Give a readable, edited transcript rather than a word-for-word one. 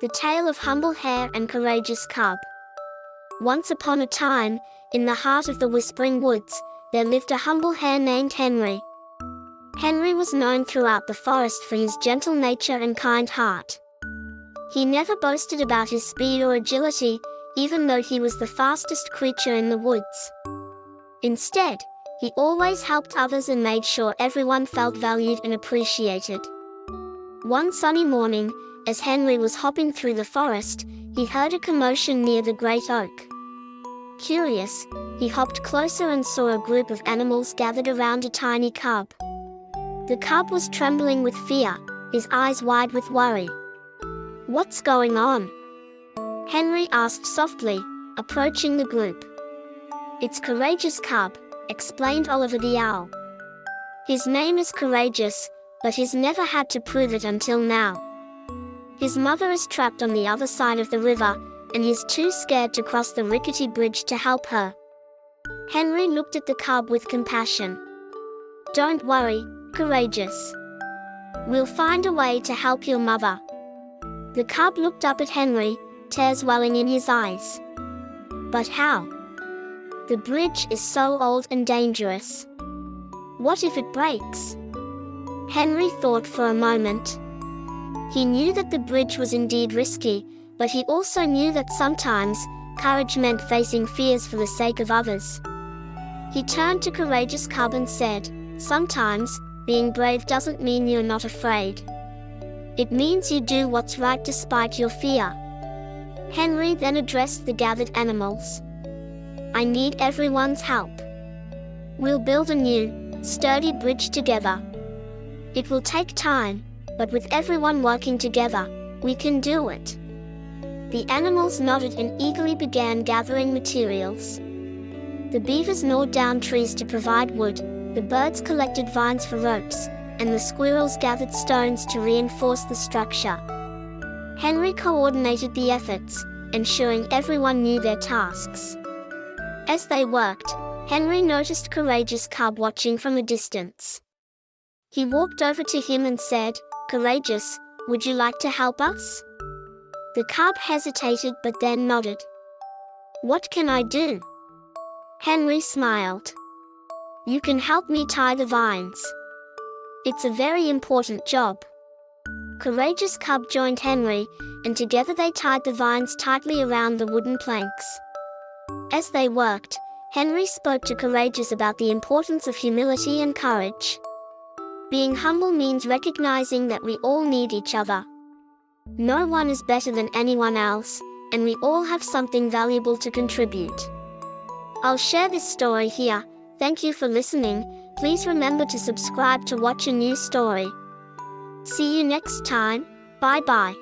The tale of humble hare and courageous cub. Once upon a time, in the heart of the Whispering Woods, there lived a humble hare named Henry. Henry was known throughout the forest for his gentle nature and kind heart. He never boasted about his speed or agility, even though he was the fastest creature in the woods. Instead, he always helped others and made sure everyone felt valued and appreciated. One sunny morning, as Henry was hopping through the forest, he heard a commotion near the great oak. Curious, he hopped closer and saw a group of animals gathered around a tiny cub. The cub was trembling with fear, his eyes wide with worry. "What's going on?" Henry asked softly, approaching the group. "It's Courageous Cub," explained Oliver the owl. "His name is Courageous, but he's never had to prove it until now. His mother is trapped on the other side of the river, and he's too scared to cross the rickety bridge to help her." Henry looked at the cub with compassion. "Don't worry, Courageous. We'll find a way to help your mother." The cub looked up at Henry, tears welling in his eyes. "But how? The bridge is so old and dangerous. What if it breaks?" Henry thought for a moment. He knew that the bridge was indeed risky, but he also knew that sometimes, courage meant facing fears for the sake of others. He turned to Courageous Cub and said, "Sometimes, being brave doesn't mean you're not afraid. It means you do what's right despite your fear." Henry then addressed the gathered animals. "I need everyone's help. We'll build a new, sturdy bridge together. It will take time, but with everyone working together, we can do it." The animals nodded and eagerly began gathering materials. The beavers gnawed down trees to provide wood, the birds collected vines for ropes, and the squirrels gathered stones to reinforce the structure. Henry coordinated the efforts, ensuring everyone knew their tasks. As they worked, Henry noticed Courageous Cub watching from a distance. He walked over to him and said, "Courageous, would you like to help us?" The cub hesitated but then nodded. "What can I do?" Henry smiled. "You can help me tie the vines. It's a very important job." Courageous Cub joined Henry, and together they tied the vines tightly around the wooden planks. As they worked, Henry spoke to Courageous about the importance of humility and courage. Being humble means recognizing that we all need each other. No one is better than anyone else, and we all have something valuable to contribute. I'll share this story here. Thank you for listening. Please remember to subscribe to watch a new story. See you next time. Bye bye.